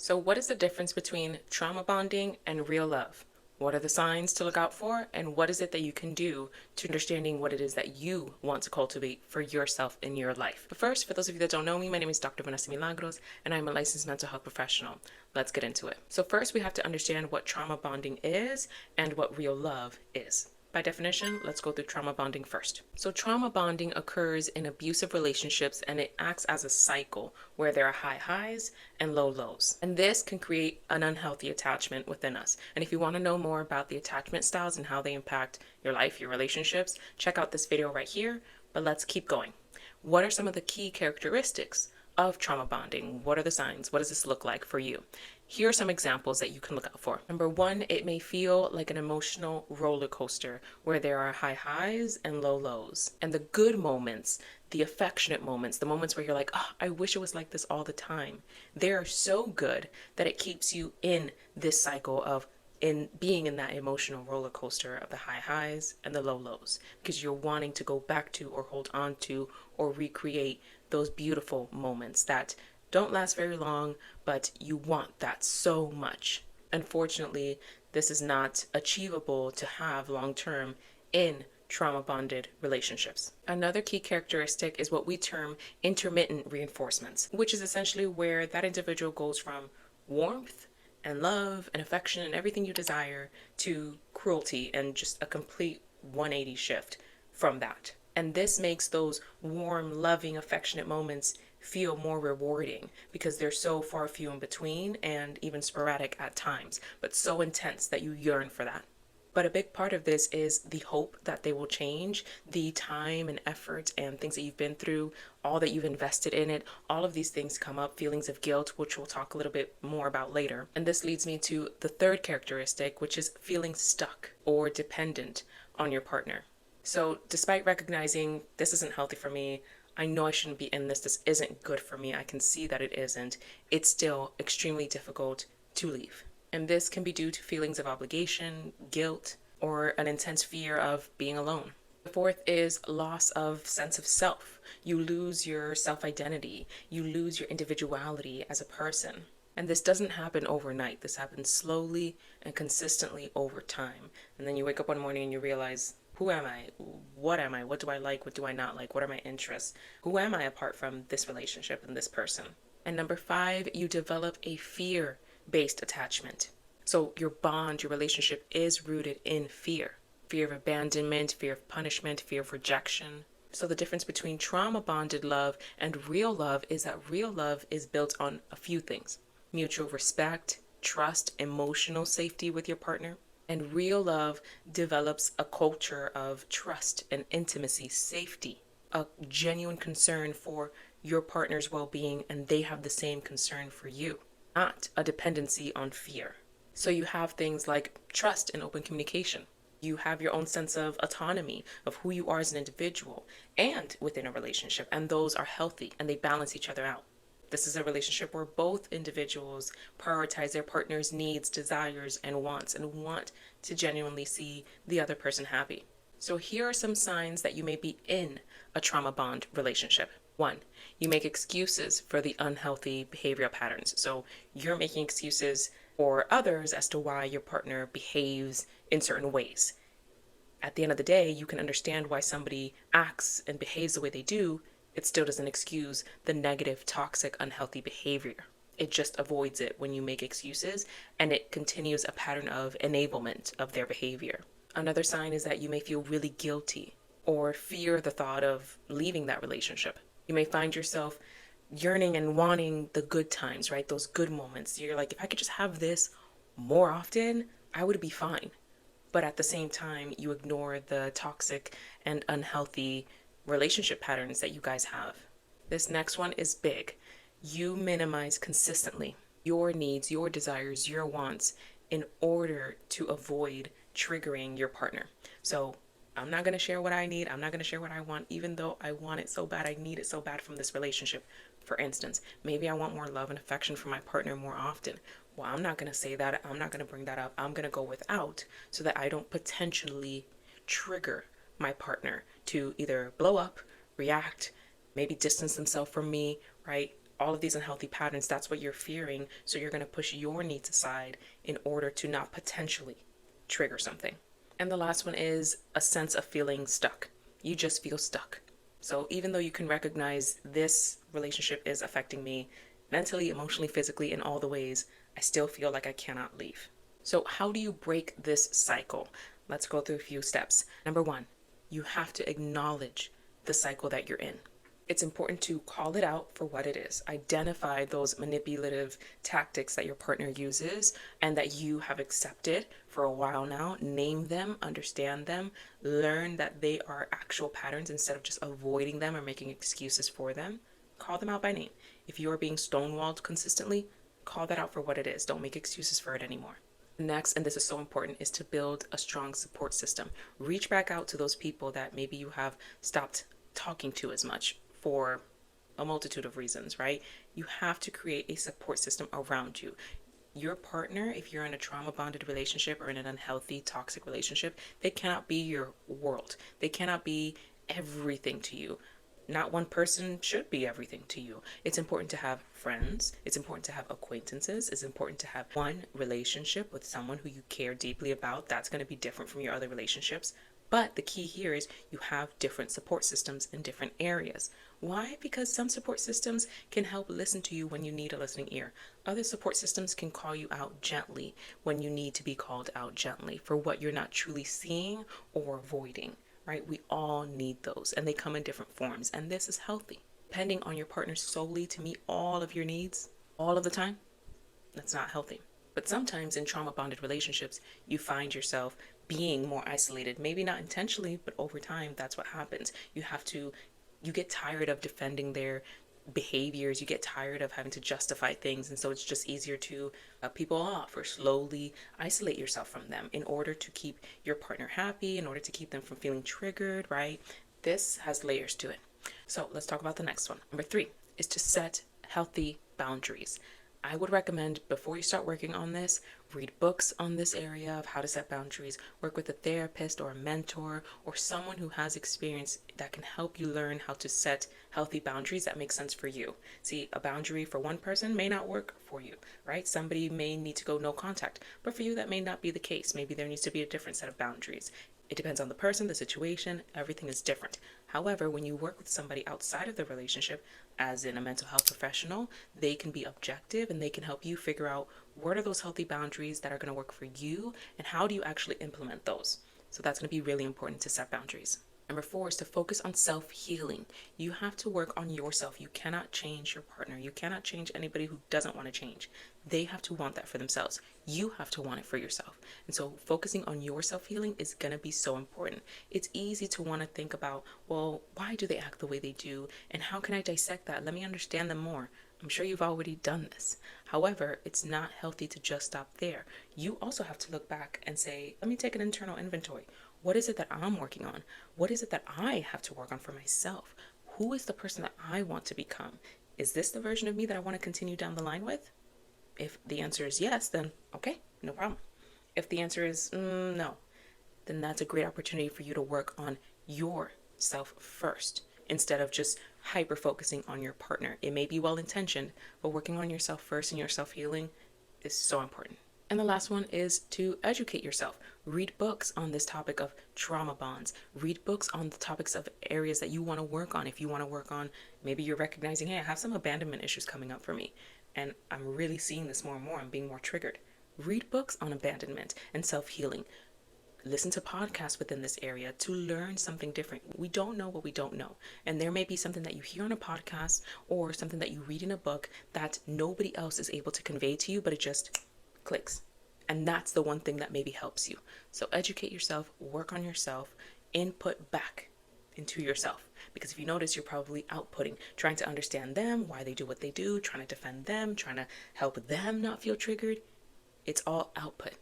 So what is the difference between trauma bonding and real love? What are the signs to look out for? And what is it that you can do to understanding what it is that you want to cultivate for yourself in your life? But first, for those of you that don't know me, my name is Dr. Vanessa Milagros, and I'm a licensed mental health professional. Let's get into it. So first, we have to understand what trauma bonding is and what real love is. By definition, let's go through trauma bonding first. So trauma bonding occurs in abusive relationships, and it acts as a cycle where there are high highs and low lows. And this can create an unhealthy attachment within us. And if you want to know more about the attachment styles and how they impact your life, your relationships, check out this video right here. But let's keep going. What are some of the key characteristics of trauma bonding? What are the signs? What does this look like for you? Here are some examples that you can look out for. Number one, it may feel like an emotional roller coaster where there are high highs and low lows. And the good moments, the affectionate moments, the moments where you're like, oh, I wish it was like this all the time. They are so good that it keeps you in this cycle of being in that emotional roller coaster of the high highs and the low lows, because you're wanting to go back to or hold on to or recreate those beautiful moments that don't last very long, but you want that so much. Unfortunately, this is not achievable to have long term in trauma bonded relationships. Another key characteristic is what we term intermittent reinforcements, which is essentially where that individual goes from warmth and love and affection and everything you desire to cruelty and just a complete 180 shift from that. And this makes those warm, loving, affectionate moments feel more rewarding because they're so far few in between and even sporadic at times, but so intense that you yearn for that. But a big part of this is the hope that they will change, the time and effort and things that you've been through, all that you've invested in it. All of these things come up, feelings of guilt, which we'll talk a little bit more about later. And this leads me to the third characteristic, which is feeling stuck or dependent on your partner. So despite recognizing this isn't healthy for me, I know I shouldn't be in this isn't good for me, I can see that it isn't, it's still extremely difficult to leave. And this can be due to feelings of obligation, guilt, or an intense fear of being alone. The fourth is loss of sense of self. You lose your self-identity. You lose your individuality as a person. And this doesn't happen overnight. This happens slowly and consistently over time. And then you wake up one morning and you realize, who am I? What am I? What do I like? What do I not like? What are my interests? Who am I apart from this relationship and this person? And number five, you develop a fear-based attachment. So your bond, your relationship is rooted in fear. Fear of abandonment, fear of punishment, fear of rejection. So the difference between trauma-bonded love and real love is that real love is built on a few things: mutual respect, trust, emotional safety with your partner. And real love develops a culture of trust and intimacy, safety, a genuine concern for your partner's well-being, and they have the same concern for you, not a dependency on fear. So you have things like trust and open communication. You have your own sense of autonomy of who you are as an individual and within a relationship, and those are healthy and they balance each other out. This is a relationship where both individuals prioritize their partner's needs, desires, and wants, and want to genuinely see the other person happy. So here are some signs that you may be in a trauma bond relationship. One, you make excuses for the unhealthy behavioral patterns. So you're making excuses for others as to why your partner behaves in certain ways. At the end of the day, you can understand why somebody acts and behaves the way they do. It still doesn't excuse the negative, toxic, unhealthy behavior. It just avoids it when you make excuses, and it continues a pattern of enablement of their behavior. Another sign is that you may feel really guilty or fear the thought of leaving that relationship. You may find yourself yearning and wanting the good times, right? Those good moments. You're like, if I could just have this more often, I would be fine. But at the same time, you ignore the toxic and unhealthy relationship patterns that you guys have. This next one is big. You minimize consistently your needs, your desires, your wants in order to avoid triggering your partner. So I'm not going to share what I need. I'm not going to share what I want, even though I want it so bad. I need it so bad from this relationship. For instance, maybe I want more love and affection from my partner more often. Well, I'm not going to say that. I'm not going to bring that up. I'm going to go without so that I don't potentially trigger my partner to either blow up, react, maybe distance themselves from me, right? all of these unhealthy patterns, that's what you're fearing. So you're going to push your needs aside in order to not potentially trigger something. And the last one is a sense of feeling stuck. You just feel stuck. So even though you can recognize this relationship is affecting me mentally, emotionally, physically, in all the ways, I still feel like I cannot leave. So how do you break this cycle? Let's go through a few steps. Number one, you have to acknowledge the cycle that you're in. It's important to call it out for what it is. Identify those manipulative tactics that your partner uses and that you have accepted for a while now. Name them, understand them, learn that they are actual patterns instead of just avoiding them or making excuses for them. Call them out by name. If you are being stonewalled consistently, call that out for what it is. Don't make excuses for it anymore. Next, and this is so important, is to build a strong support system. Reach back out to those people that maybe you have stopped talking to as much for a multitude of reasons, right? You have to create a support system around you. Your partner, if you're in a trauma bonded relationship or in an unhealthy, toxic relationship, they cannot be your world. They cannot be everything to you. Not one person should be everything to you. It's important to have friends. It's important to have acquaintances. It's important to have one relationship with someone who you care deeply about. That's going to be different from your other relationships. But the key here is you have different support systems in different areas. Why? Because some support systems can help listen to you when you need a listening ear. Other support systems can call you out gently when you need to be called out gently for what you're not truly seeing or avoiding. Right? We all need those, and they come in different forms, and this is healthy. Depending on your partner solely to meet all of your needs all of the time, that's not healthy. But sometimes in trauma bonded relationships, you find yourself being more isolated, maybe not intentionally, but over time, that's what happens. You get tired of defending their behaviors, you get tired of having to justify things, and so it's just easier to cut people off or slowly isolate yourself from them in order to keep your partner happy, in order to keep them from feeling triggered, right? This has layers to it. So let's talk about the next one. Number 3 is to set healthy boundaries. I would recommend before you start working on this, read books on this area of how to set boundaries, work with a therapist or a mentor or someone who has experience that can help you learn how to set healthy boundaries that make sense for you. See, a boundary for one person may not work for you, right? Somebody may need to go no contact, but for you that may not be the case. Maybe there needs to be a different set of boundaries. It depends on the person, the situation, everything is different. However, when you work with somebody outside of the relationship, as in a mental health professional, they can be objective and they can help you figure out what are those healthy boundaries that are going to work for you and how do you actually implement those. So that's going to be really important to set boundaries. Number 4 is to focus on self-healing. You have to work on yourself. You cannot change your partner. You cannot change anybody who doesn't want to change. They have to want that for themselves. You have to want it for yourself. And so focusing on your self-healing is going to be so important. It's easy to want to think about, well, why do they act the way they do? And how can I dissect that? Let me understand them more. I'm sure you've already done this. However, it's not healthy to just stop there. You also have to look back and say, let me take an internal inventory. What is it that I'm working on? What is it that I have to work on for myself? Who is the person that I want to become? Is this the version of me that I want to continue down the line with? If the answer is yes, then okay, no problem. If the answer is no, then that's a great opportunity for you to work on yourself first instead of just hyper focusing on your partner. It may be well intentioned, but working on yourself first and your self-healing is so important. And the last one is to educate yourself. Read books on this topic of trauma bonds. Read books on the topics of areas that you want to work on. If you want to work on, maybe you're recognizing, hey, I have some abandonment issues coming up for me. And I'm really seeing this more and more. I'm being more triggered. Read books on abandonment and self-healing. Listen to podcasts within this area to learn something different. We don't know what we don't know. And there may be something that you hear on a podcast or something that you read in a book that nobody else is able to convey to you, but it just clicks. And that's the one thing that maybe helps you. So educate yourself, work on yourself, input back into yourself. Because if you notice, you're probably outputting, trying to understand them, why they do what they do, trying to defend them, trying to help them not feel triggered. It's all output.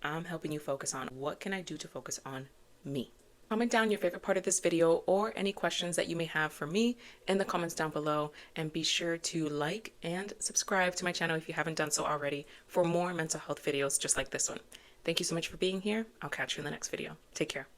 I'm helping you focus on what can I do to focus on me. Comment down your favorite part of this video or any questions that you may have for me in the comments down below, and be sure to like and subscribe to my channel if you haven't done so already for more mental health videos just like this one. Thank you so much for being here. I'll catch you in the next video. Take care.